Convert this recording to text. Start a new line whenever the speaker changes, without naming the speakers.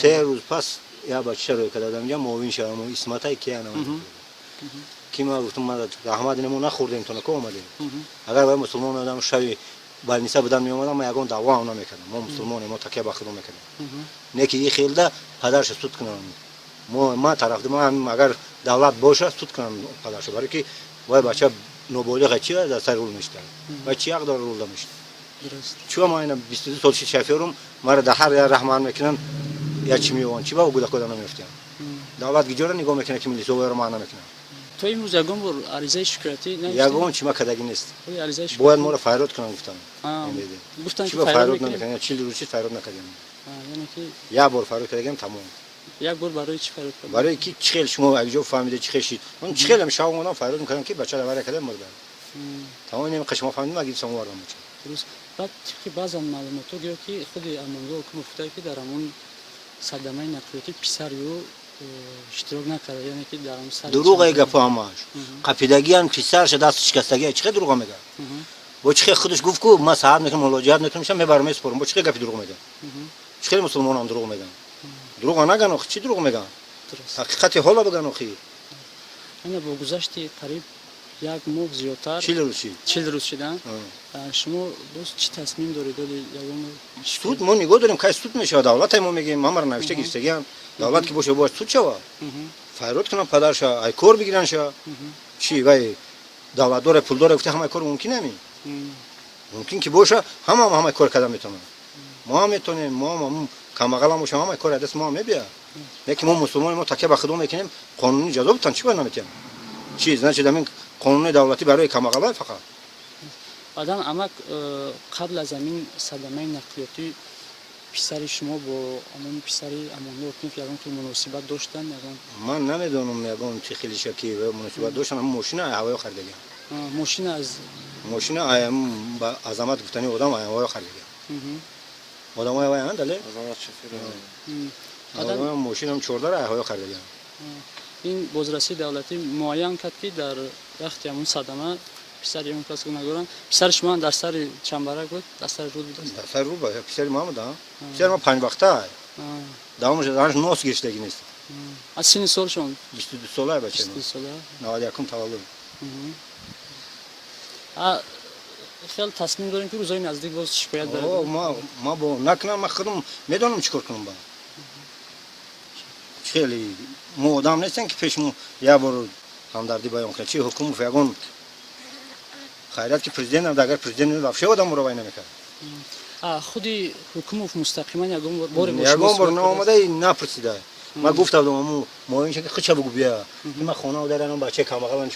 سه روز پس یا بچه رو که دادم جام موین شدم اسمتای کیانه کی ما گفتم ما احمد نمو نخوردیم تو نکو اومدیم اگر باید مسلمان آدم شوی بالنیسا بدن می اومدم ما یگان دعوا هم نمیکردم ما مسلمانیم ما تکیه به خدا میکردیم نه که این خیلده پدرش سود کنم ما طرف ما اگر دولت باشه سود کنم پدرش برای که وای بچه نوبالغ چی در سر رول میشته بچه یک دار رول نمیشته چون ما اینا 22 سال شفیرم مرا در هر رحمان میکنن یا چی میوان چی با گودا کدا نمیفتن دولت گیجورا نگاه میکنه که ملی سوور ما نمیکنه
تو این روز یگان بر عریضه شکایتی نه
یگان چی ما کداگی نیست
عریضه شکایتی
باید ما رو فریاد کنن
گفتن
چی با فریاد نمیکنه 40 روز چی فریاد نکردیم
یعنی که
یا بار فریاد کردیم تمام
یک بار برای چی فریاد کردیم
برای کی چخیل شما اگه فهمیده چخیشید اون چخیل هم شاو اونا فریاد میکنن که بچه لواره کردن مرده تمام این قشما فهمیدیم اگه سوار
درست بعد که بعضا معلوماتو گفت که خود امانگاه حکم افتاد که در همون صدمه نقلیاتی پسر رو اشتراک نکرده یعنی که در اون سر
دروغ گپا همش قپیدگی هم پسرش دست شکستگی چه دروغ میگه با چه خودش گفت کو ما صاحب نکنم ملاجات نکنم میشم میبرم اسپرم با چه گپی دروغ میگه چه مسلمان هم دروغ میگن دروغ نگن چی دروغ میگن حقیقت حالا بگن اخی
انا با گذشت قریب یک ماه زیادتر 40 روز شدن شما دوست چی تصمیم دارید یگان
سود ما نگاه داریم که سود میشه دولت ما میگیم ما مر نوشته گرفتگی دولت که باشه باید سود شوا فریاد کنم پدرش ای کار بگیرن شا چی وای دولت داره پول داره گفته همه کار ممکن نمی ممکن که باشه همه کار کردن میتونن ما میتونیم ما کماقل هم همه کار دست ما میبیا یکی ما مسلمان ما تکیه به خدا میکنیم قانونی جزا بتن چی باید نمیتونیم چیز نه چه قانون دولتی برای کماقل فقط
آدم اما قبل از این صدمه نقلیاتی پسر شما با اون پسری امانگاه حکم یگان تو مناسبت داشتن یگان
من نمیدونم یگان چه خیلی شکی و مناسبت داشتن هم ماشین هوای خریدگی ماشین با عظمت گفتنی آدم هوای خریدگی آدم هوای انداله عظمت شفیع آدم ماشین هم 14 هوای خریدگی
این بازرسی دولتی معین کرد که در وقتی همون صدمه پسر اون کس که نگورن پسر شما در سر چنبره بود در سر رود بود
در سر رود بود پسر ما بود پسر ما 5 وقته دامش دانش نوس گشتگی نیست
از سن سالشون
22 ساله بچه
22 ساله
91 تولد
خیلی تصمیم داریم که روزای نزدیک باز شکایت بریم
ما با نکنم ما خودم میدونم چیکار کنم با خیلی ما آدم نیستن که پیشمون یه بار همدردی بیان کنه چی حکومت فیگان خیرات که پرزیدنت اگر پرزیدنت رفشه آدم رو باید نمیکنه
خودی حکومت مستقیما یگان بار
یگان بار نامده نپرسیده ما گفتم ما این که خچه بگو بیا ما خونه و درنم بچه کماقل